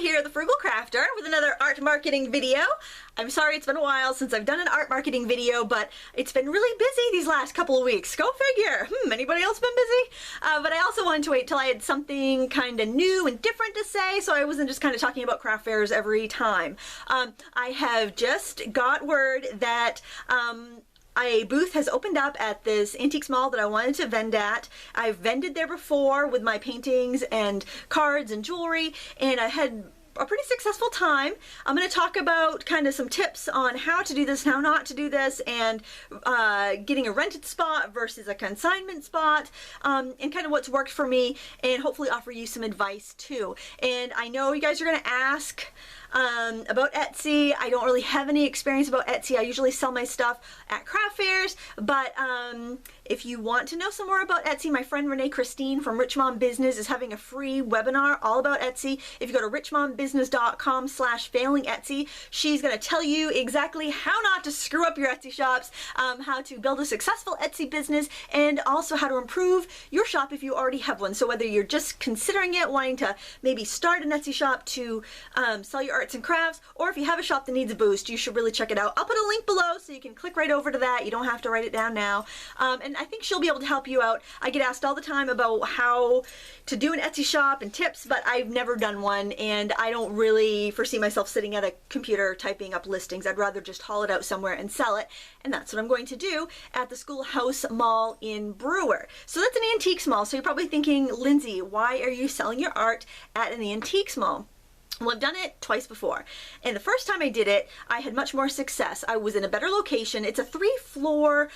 here, the Frugal Crafter, with another art marketing video. I'm sorry it's been a while since I've done an art marketing video, but it's been really busy these last couple of weeks. Go figure. Anybody else been busy? But I also wanted to wait till I had something kind of new and different to say, so I wasn't just kind of talking about craft fairs every time. I have just got word that a booth has opened up at this antiques mall that I wanted to vend at. I've vended there before with my paintings and cards and jewelry, and I had a pretty successful time. I'm going to talk about kind of some tips on how to do this, how not to do this, and getting a rented spot versus a consignment spot, and kind of what's worked for me, and hopefully offer you some advice too. And I know you guys are going to ask about Etsy. I don't really have any experience about Etsy. I usually sell my stuff at craft fairs, but if you want to know some more about Etsy, my friend Renee Christine from Rich Mom Business is having a free webinar all about Etsy. If you go to richmombusiness.com/failingetsy, she's going to tell you exactly how not to screw up your Etsy shops, how to build a successful Etsy business, and also how to improve your shop if you already have one. So whether you're just considering it, wanting to maybe start an Etsy shop to sell your arts and crafts, or if you have a shop that needs a boost, you should really check it out. I'll put a link below so you can click right over to that. You don't have to write it down now. And I think she'll be able to help you out. I get asked all the time about how to do an Etsy shop and tips, but I've never done one, and I don't really foresee myself sitting at a computer typing up listings. I'd rather just haul it out somewhere and sell it, and that's what I'm going to do at the Schoolhouse Mall in Brewer. So that's an antiques mall, so you're probably thinking, Lindsay, why are you selling your art at an antiques mall? Well, I've done it twice before, and the first time I did it, I had much more success. I was in a better location. It's a 3-floor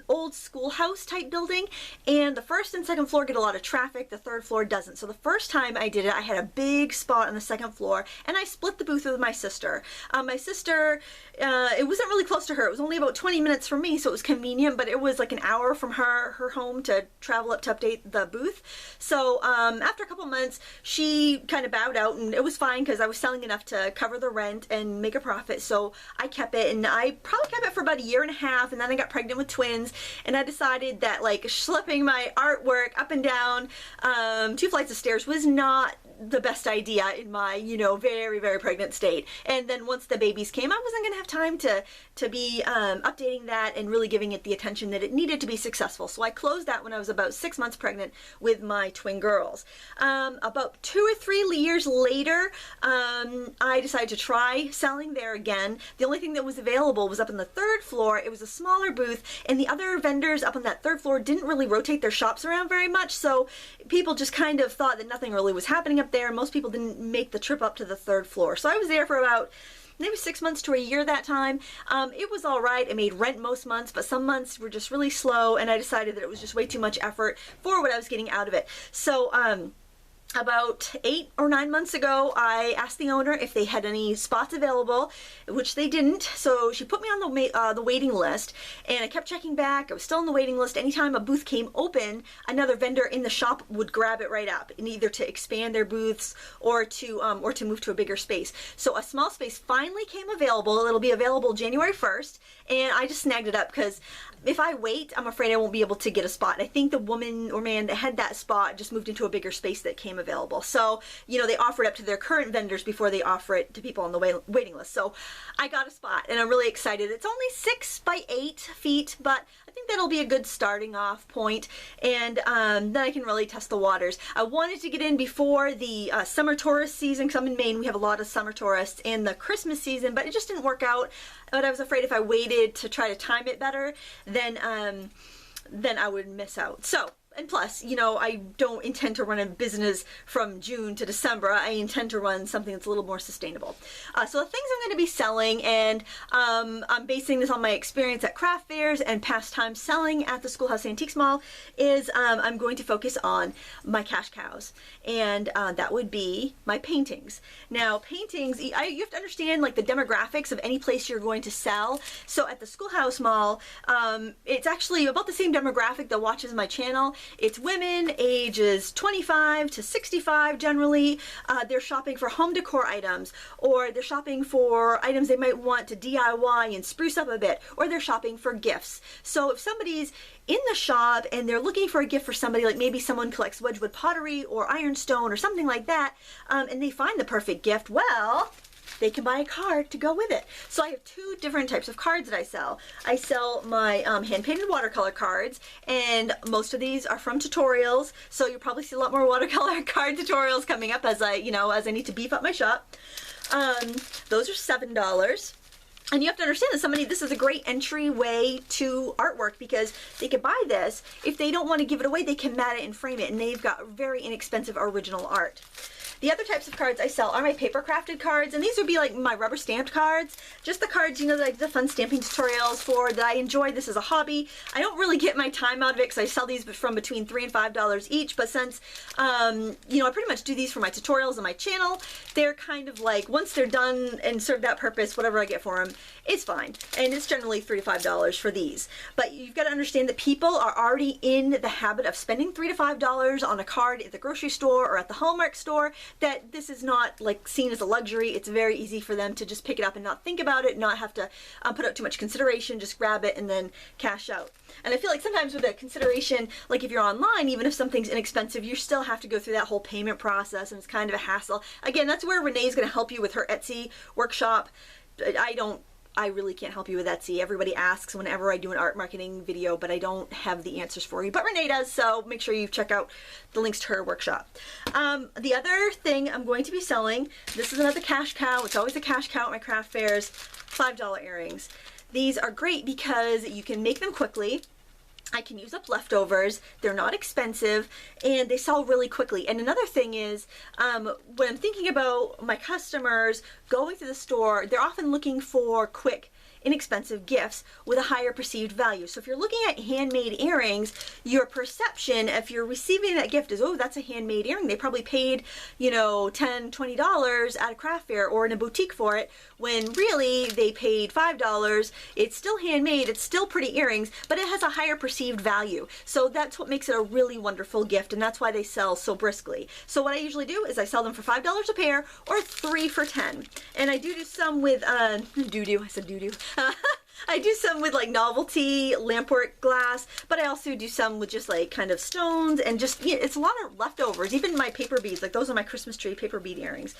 old schoolhouse type building, and the first and second floor get a lot of traffic. The third floor doesn't. So the first time I did it, I had a big spot on the second floor, and I split the booth with my sister. My sister, it wasn't really close to her. It was only about 20 minutes from me, so it was convenient, but it was like an hour from her home to travel up to update the booth. So after a couple months, she kind of bowed out, and it was fine because I was selling enough to cover the rent and make a profit, so I kept it, and I probably kept it for about 1.5 years, and then I got pregnant with twins, and I decided that like schlepping my artwork up and down 2 flights of stairs was not the best idea in my, very, very pregnant state. And then once the babies came, I wasn't gonna have time to be updating that and really giving it the attention that it needed to be successful. So I closed that when I was about 6 months pregnant with my twin girls. About 2 or 3 years later, I decided to try selling there again. The only thing that was available was up on the 3rd floor. It was a smaller booth, and the other vendors up on that 3rd floor didn't really rotate their shops around very much, so people just kind of thought that nothing really was happening up there. Most people didn't make the trip up to the 3rd floor. So I was there for about maybe 6 months to 1 year that time. It was all right. I made rent most months, but some months were just really slow, and I decided that it was just way too much effort for what I was getting out of it. So about 8 or 9 months ago, I asked the owner if they had any spots available, which they didn't. So she put me on the waiting list, and I kept checking back. I was still on the waiting list. Anytime a booth came open, another vendor in the shop would grab it right up, and either to expand their booths or to move to a bigger space. So a small space finally came available. It'll be available January 1st, and I just snagged it up because if I wait, I'm afraid I won't be able to get a spot. I think the woman or man that had that spot just moved into a bigger space that came available. So, they offer it up to their current vendors before they offer it to people on the waiting list. So I got a spot, and I'm really excited. It's only 6 by 8 feet, but I think that'll be a good starting off point, and then I can really test the waters. I wanted to get in before the summer tourist season, because I'm in Maine. We have a lot of summer tourists, and the Christmas season, but it just didn't work out. But I was afraid if I waited to try to time it better, then I would miss out. So, and plus, I don't intend to run a business from June to December. I intend to run something that's a little more sustainable. So the things I'm going to be selling, and I'm basing this on my experience at craft fairs and past time selling at the Schoolhouse Antiques Mall, is I'm going to focus on my cash cows, and that would be my paintings. Now, paintings, you have to understand like the demographics of any place you're going to sell. So at the Schoolhouse Mall, it's actually about the same demographic that watches my channel. It's women ages 25 to 65 generally. They're shopping for home decor items, or they're shopping for items they might want to DIY and spruce up a bit, or they're shopping for gifts. So if somebody's in the shop and they're looking for a gift for somebody, like maybe someone collects Wedgwood pottery or ironstone or something like that, and they find the perfect gift, well, they can buy a card to go with it. So I have two different types of cards that I sell. I sell my hand-painted watercolor cards, and most of these are from tutorials. So you'll probably see a lot more watercolor card tutorials coming up as I need to beef up my shop. Those are $7. And you have to understand that this is a great entryway to artwork, because they could buy this. If they don't want to give it away, they can mat it and frame it, and they've got very inexpensive original art. The other types of cards I sell are my paper crafted cards, and these would be like my rubber stamped cards. Just the cards, that I did the fun stamping tutorials for, that I enjoy. This is a hobby. I don't really get my time out of it because I sell these from between $3 and $5 each, but since, I pretty much do these for my tutorials on my channel, they're kind of like, once they're done and serve that purpose, whatever I get for them, it's fine. And it's generally $3 to $5 for these. But you've got to understand that people are already in the habit of spending $3 to $5 on a card at the grocery store or at the Hallmark store, that this is not like seen as a luxury. It's very easy for them to just pick it up and not think about it, not have to put out too much consideration, just grab it and then cash out. And I feel like sometimes with the consideration, like if you're online, even if something's inexpensive, you still have to go through that whole payment process, and it's kind of a hassle. Again, that's where Renee's going to help you with her Etsy workshop. I really can't help you with Etsy. Everybody asks whenever I do an art marketing video, but I don't have the answers for you. But Renee does, so make sure you check out the links to her workshop. The other thing I'm going to be selling, this is another cash cow. It's always a cash cow at my craft fairs, $5 earrings. These are great because you can make them quickly. I can use up leftovers, they're not expensive, and they sell really quickly. And another thing is, when I'm thinking about my customers going to the store, they're often looking for quick, inexpensive gifts with a higher perceived value. So if you're looking at handmade earrings, your perception, if you're receiving that gift, is, oh, that's a handmade earring. They probably paid, $10, $20 at a craft fair or in a boutique for it, when really they paid $5. It's still handmade, it's still pretty earrings, but it has a higher perceived value. So that's what makes it a really wonderful gift, and that's why they sell so briskly. So what I usually do is I sell them for $5 a pair or 3 for $10. And I do some with, I said doo-doo. I do some with like novelty lampwork glass, but I also do some with just like kind of stones, and just, it's a lot of leftovers. Even my paper beads, like those are my Christmas tree paper bead earrings.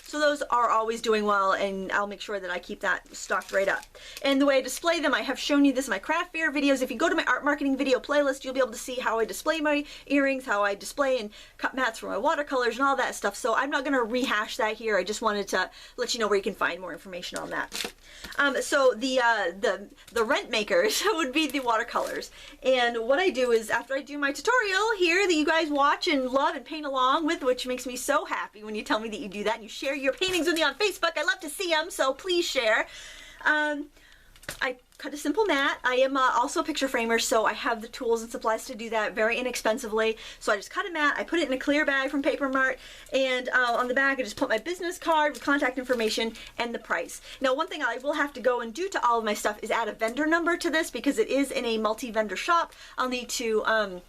So those are always doing well, and I'll make sure that I keep that stocked right up. And the way I display them, I have shown you this in my craft fair videos. If you go to my art marketing video playlist, you'll be able to see how I display my earrings, how I display and cut mats for my watercolors and all that stuff. So I'm not going to rehash that here. I just wanted to let you know where you can find more information on that. So the rent makers would be the watercolors. And what I do is, after I do my tutorial here that you guys watch and love and paint along with, which makes me so happy when you tell me that you do that and you share your paintings with me on Facebook. I love to see them, so please share. I cut a simple mat. I am also a picture framer, so I have the tools and supplies to do that very inexpensively. So I just cut a mat, I put it in a clear bag from Paper Mart, and on the back I just put my business card with contact information and the price. Now, one thing I will have to go and do to all of my stuff is add a vendor number to this, because it is in a multi-vendor shop. I'll need to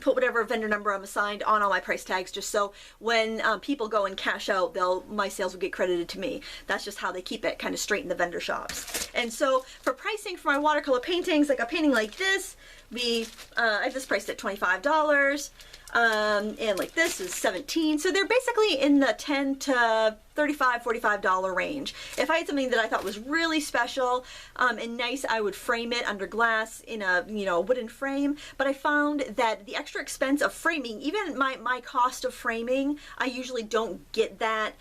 put whatever vendor number I'm assigned on all my price tags, just so when people go and cash out, my sales will get credited to me. That's just how they keep it kind of straight in the vendor shops. And so for pricing for my watercolor paintings, like a painting like this, I've just priced at $25. And like this is $17. So they're basically in the $10 to $35, $45 range. If I had something that I thought was really special and nice, I would frame it under glass in a wooden frame. But I found that the extra expense of framing, even my cost of framing, I usually don't get that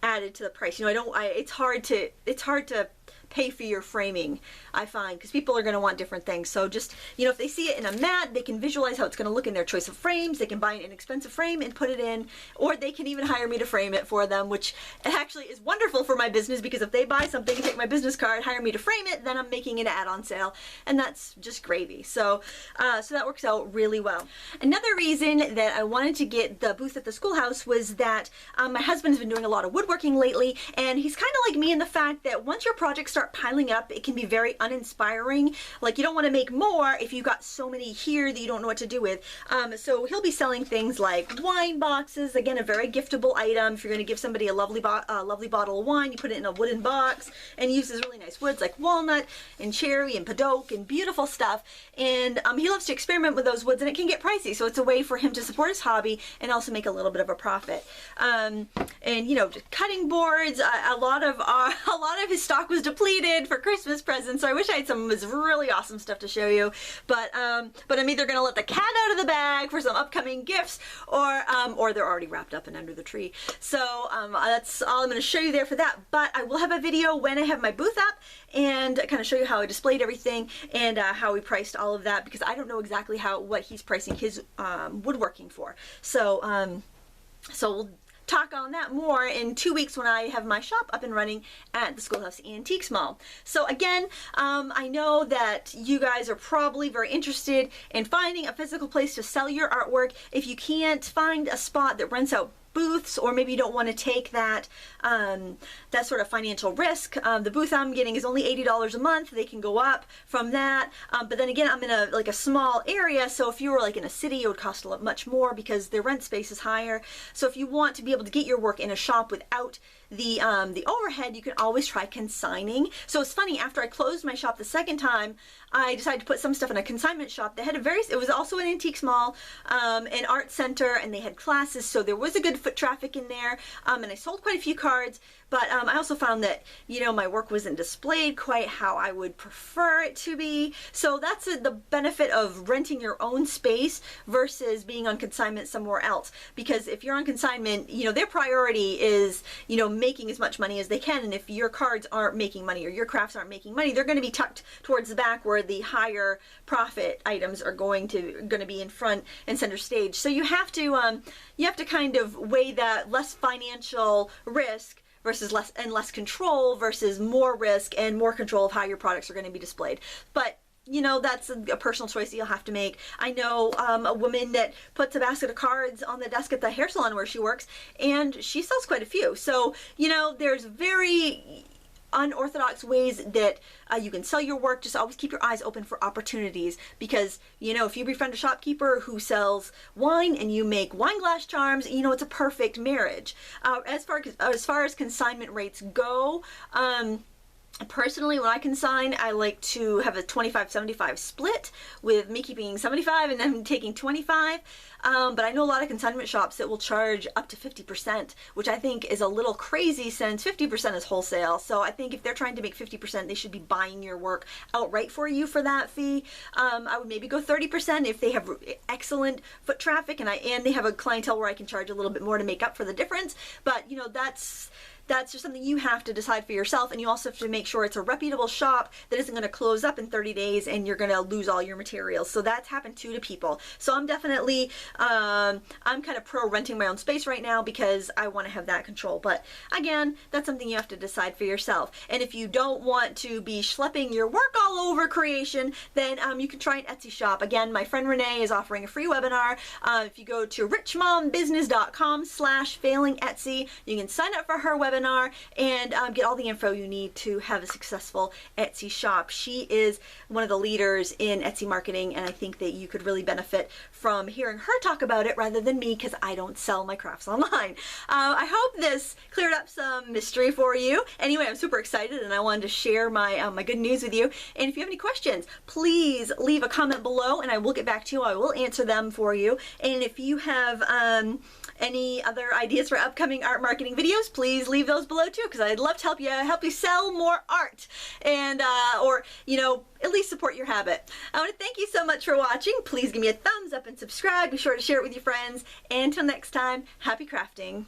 added to the price. It's hard to pay for your framing, I find, because people are going to want different things. So just, if they see it in a mat, they can visualize how it's going to look in their choice of frames. They can buy an inexpensive frame and put it in, or they can even hire me to frame it for them, which actually is wonderful for my business, because if they buy something and take my business card, hire me to frame it, then I'm making an add-on sale, and that's just gravy. So that works out really well. Another reason that I wanted to get the booth at the schoolhouse was that my husband's been doing a lot of woodworking lately, and he's kind of like me in the fact that once your project starts start piling up. It can be very uninspiring. Like, you don't want to make more if you've got so many here that you don't know what to do with. So he'll be selling things like wine boxes. Again, a very giftable item. If you're going to give somebody a lovely bottle of wine, you put it in a wooden box, and he uses really nice woods like walnut and cherry and padauk and beautiful stuff. And he loves to experiment with those woods, and it can get pricey. So it's a way for him to support his hobby and also make a little bit of a profit. And you know, cutting boards. A lot of his stock was depleted for Christmas presents. So I wish I had some of his really awesome stuff to show you. But I'm either going to let the cat out of the bag for some upcoming gifts, or they're already wrapped up and under the tree. So that's all I'm going to show you there for that. But I will have a video when I have my booth up and kind of show you how I displayed everything and how we priced all of that, because I don't know exactly what he's pricing his woodworking for. So so we'll talk on that more in 2 weeks when I have my shop up and running at the Schoolhouse Antiques Mall. So again, I know that you guys are probably very interested in finding a physical place to sell your artwork. If you can't find a spot that rents out booths, or maybe you don't want to take that sort of financial risk, the booth I'm getting is only $80 a month. They can go up from that, but then again, I'm in a small area, so if you were like in a city, it would cost a lot much more because their rent space is higher. So if you want to be able to get your work in a shop without the overhead, you can always try consigning. So it's funny, after I closed my shop the second time, I decided to put some stuff in a consignment shop. They had it was also an antiques mall, an art center, and they had classes, so there was a good foot traffic in there, and I sold quite a few cards. But I also found that, you know, my work wasn't displayed quite how I would prefer it to be. So that's the benefit of renting your own space versus being on consignment somewhere else. Because if you're on consignment, you know, their priority is, you know, making as much money as they can. And if your cards aren't making money or your crafts aren't making money, they're going to be tucked towards the back where the higher profit items are going to be in front and center stage. So you have to kind of weigh that less financial risk versus less control versus more risk and more control of how your products are going to be displayed. But you know, that's a personal choice that you'll have to make. I know a woman that puts a basket of cards on the desk at the hair salon where she works, and she sells quite a few. So, you know, there's very unorthodox ways that you can sell your work. Just always keep your eyes open for opportunities, because, you know, if you befriend a shopkeeper who sells wine and you make wine glass charms, you know, it's a perfect marriage. As far as consignment rates go, personally, when I consign, I like to have a 25-75 split, with me keeping 75 and then taking 25. But I know a lot of consignment shops that will charge up to 50%, which I think is a little crazy since 50% is wholesale. So I think if they're trying to make 50%, they should be buying your work outright for you for that fee. I would maybe go 30% if they have excellent foot traffic and they have a clientele where I can charge a little bit more to make up for the difference. But, you know, that's just something you have to decide for yourself, and you also have to make sure it's a reputable shop that isn't going to close up in 30 days and you're going to lose all your materials. So that's happened too to people. So I'm definitely, I'm kind of pro renting my own space right now because I want to have that control. But again, that's something you have to decide for yourself. And if you don't want to be schlepping your work all over creation, then you can try an Etsy shop. Again, my friend Renee is offering a free webinar. If you go to richmombusiness.com/failingetsy, you can sign up for her webinar and get all the info you need to have a successful Etsy shop. She is one of the leaders in Etsy marketing, and I think that you could really benefit from hearing her talk about it rather than me, because I don't sell my crafts online. I hope this cleared up some mystery for you. Anyway, I'm super excited and I wanted to share my my good news with you. And if you have any questions, please leave a comment below and I will get back to you. I will answer them for you. And if you have any other ideas for upcoming art marketing videos, please leave those below too, because I'd love to help you sell more art, and or, you know, at least support your habit. I want to thank you so much for watching. Please give me a thumbs up and subscribe. Be sure to share it with your friends. And until next time, happy crafting.